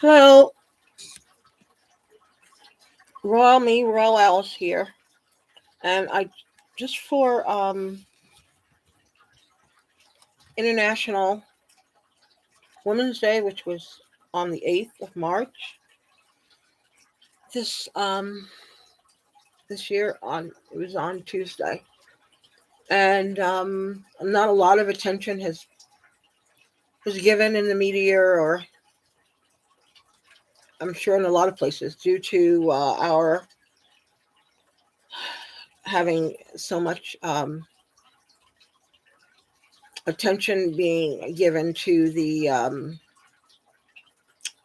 Hello, Royal Alice here, and I just for International Women's Day, which was on the 8th of March this this year. On it was on Tuesday, and not a lot of attention has was given in the media, or I'm sure in a lot of places, due to our having so much attention being given to the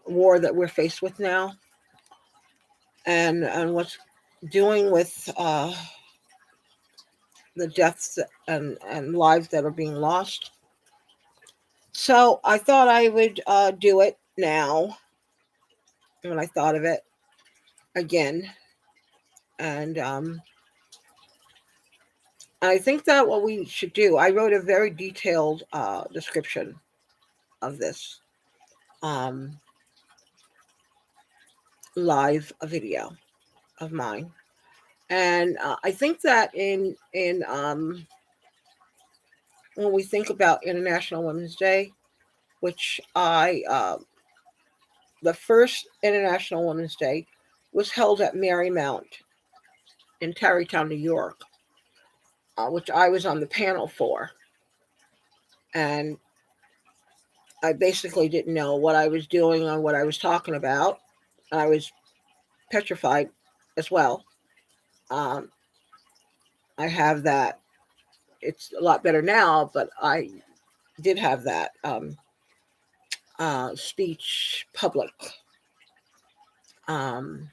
war that we're faced with now, and what's doing with the deaths and lives that are being lost. So I thought I would do it now when I thought of it again. And I think that what we should do, I wrote a very detailed description of this um, live video of mine. And I think that in when we think about International Women's Day, which the first International Women's Day was held at Marymount in Tarrytown, New York, which I was on the panel for. And I basically didn't know what I was doing or what I was talking about. I was petrified as well. Um, I have that. It's a lot better now, but I did have that speech public. Um,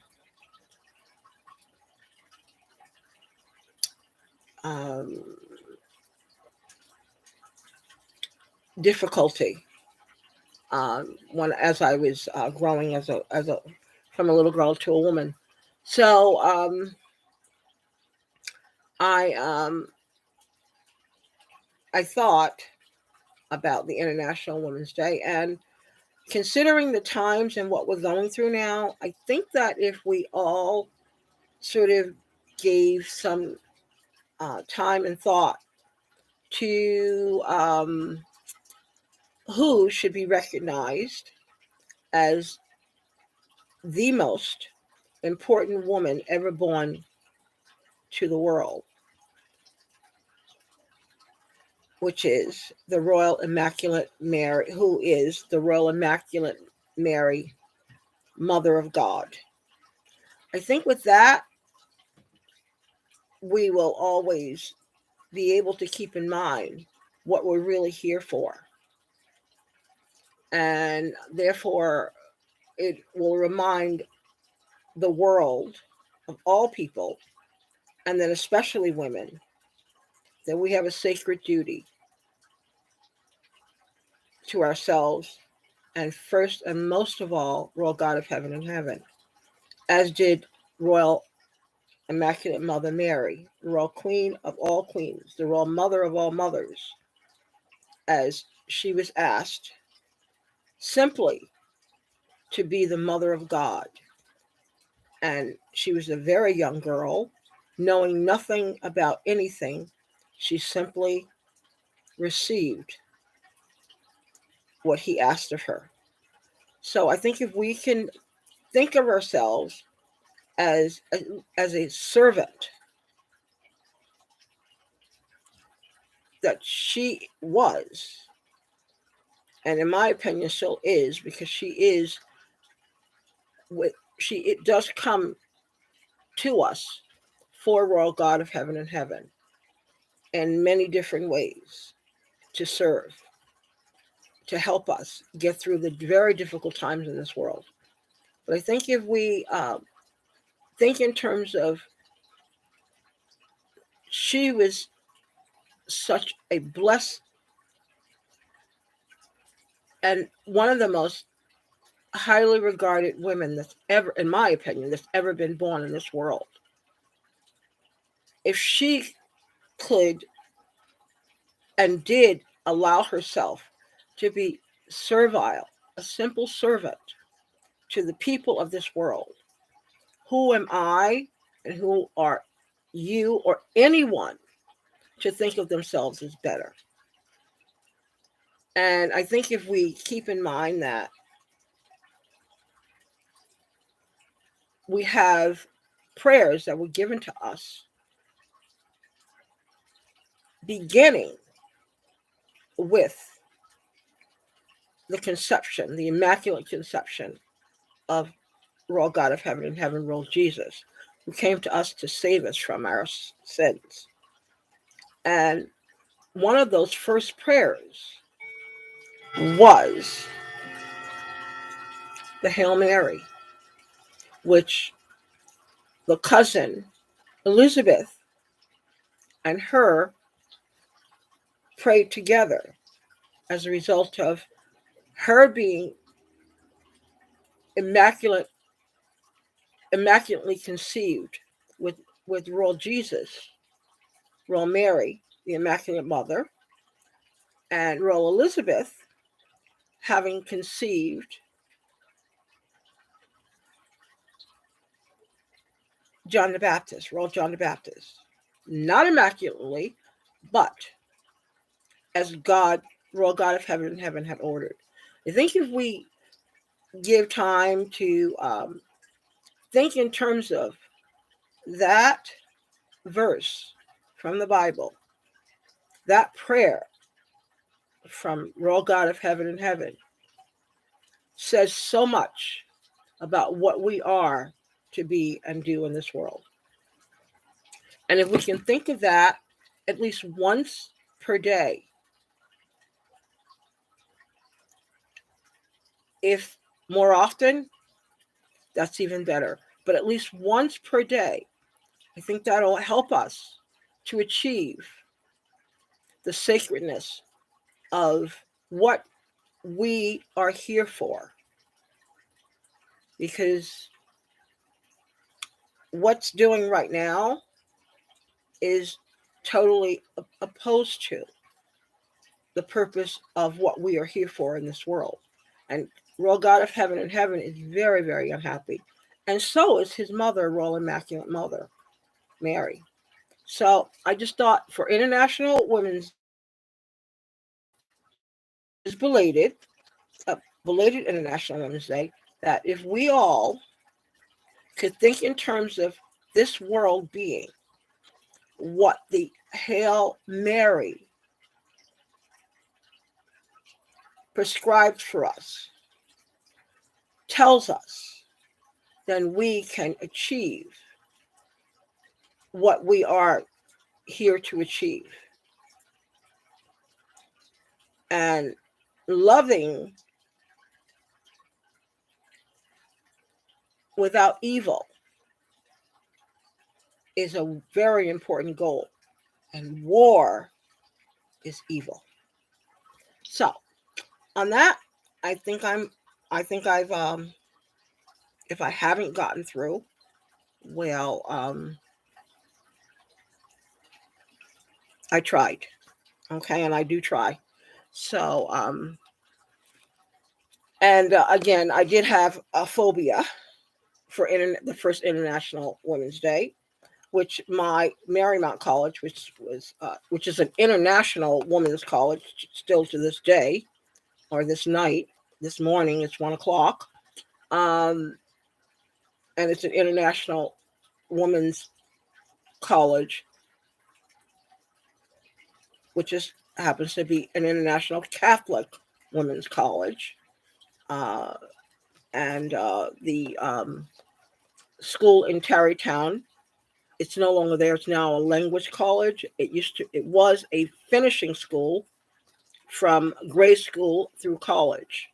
um, Difficulty when as I was growing as a from a little girl to a woman. So I I thought about the International Women's Day, and considering the times and what we're going through now, I think that if we all sort of gave some time and thought to who should be recognized as the most important woman ever born to the world, which is the Royal Immaculate Mary, who is the Royal Immaculate Mary, Mother of God. I think with that, we will always be able to keep in mind what we're really here for. And therefore, it will remind the world of all people, and then especially women, that we have a sacred duty to ourselves, and first and most of all, Royal God of Heaven and Heaven, as did Royal Immaculate Mother Mary, the Royal Queen of all queens, the Royal Mother of all mothers, as she was asked simply to be the Mother of God. And she was a very young girl, knowing nothing about anything. She simply received what he asked of her. So I think if we can think of ourselves as as a servant that she was, and in my opinion still is, because she is with she it does come to us for Royal God of Heaven and Heaven in many different ways to serve, to help us get through the very difficult times in this world. But I think if we think in terms of, she was such a blessed and one of the most highly regarded women that's ever, in my opinion, that's ever been born in this world. If she could and did allow herself to be servile, a simple servant, to the people of this world. Who am I and who are you or anyone to think of themselves as better? And I think if we keep in mind that we have prayers that were given to us beginning with the conception, the immaculate conception of Lord God of heaven and heaven, Lord Jesus, who came to us to save us from our sins. And one of those first prayers was the Hail Mary, which the cousin Elizabeth and her prayed together as a result of her being immaculately conceived with Royal Jesus, Royal Mary, the Immaculate Mother, and Royal Elizabeth having conceived John the Baptist, Royal John the Baptist. Not immaculately, but as God, Royal God of heaven and heaven had ordered. I think if we give time to think in terms of that verse from the Bible, that prayer from Royal God of heaven and heaven says so much about what we are to be and do in this world. And if we can think of that at least once per day, if more often, that's even better. But at least once per day, I think that'll help us to achieve the sacredness of what we are here for. Because what's doing right now is totally opposed to the purpose of what we are here for in this world. And Royal God of heaven and heaven is very, very unhappy. And so is his mother, Royal Immaculate Mother, Mary. So I just thought for International Women's Day, which is belated International Women's Day, that if we all could think in terms of this world being what the Hail Mary prescribed for us, tells us, then we can achieve what we are here to achieve. And loving without evil is a very important goal. And war is evil. So on that, I think I've if I haven't gotten through, well, I tried. Okay, and I do try. So and again, I did have a phobia for the first International Women's Day, which my Marymount College, which is an international women's college still to this day, or this morning, it's 1:00. And it's an international women's college, which happens to be an international Catholic women's college. And the school in Tarrytown, it's no longer there. It's now a language college. It was a finishing school from grade school through college.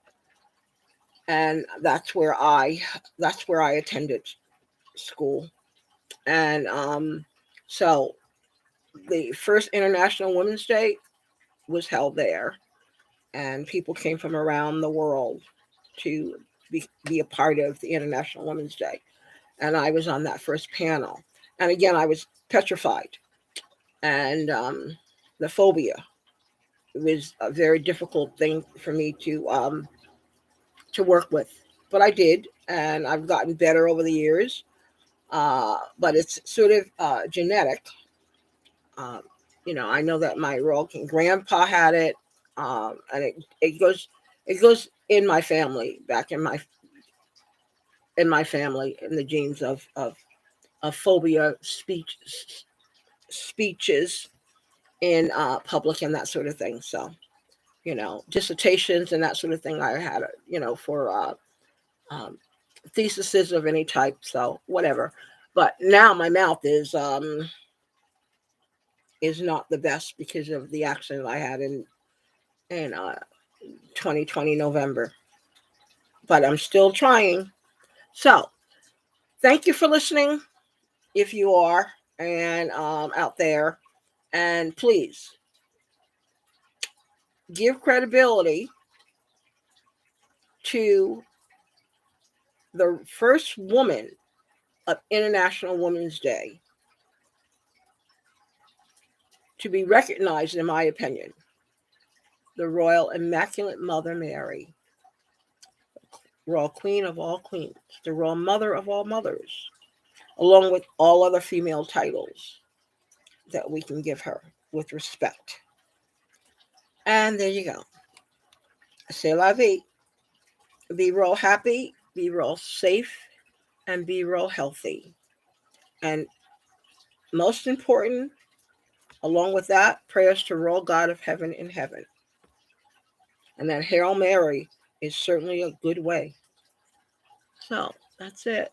And that's where I attended school. And so the first International Women's Day was held there, and people came from around the world to be a part of the International Women's Day. And I was on that first panel. And again, I was petrified. And the phobia, it was a very difficult thing for me to work with. but I did, and I've gotten better over the years. But it's sort of genetic. Um, I know that my royal king grandpa had it, and it goes in my family, back in my family, in the genes of phobia speeches in public and that sort of thing. So, dissertations and that sort of thing. I had, for um, theses of any type. So whatever. But now my mouth is not the best because of the accident I had in 2020 November. But I'm still trying. So thank you for listening, if you are, and out there, and please give credibility to the first woman of International Women's Day to be recognized, in my opinion, the Royal Immaculate Mother Mary, Royal Queen of all queens, the Royal Mother of all mothers, along with all other female titles that we can give her with respect. And there you go. C'est la vie. Be real happy, be real safe, and be real healthy. And most important, along with that, prayers to royal God of heaven in heaven. And that Hail Mary is certainly a good way. So that's it.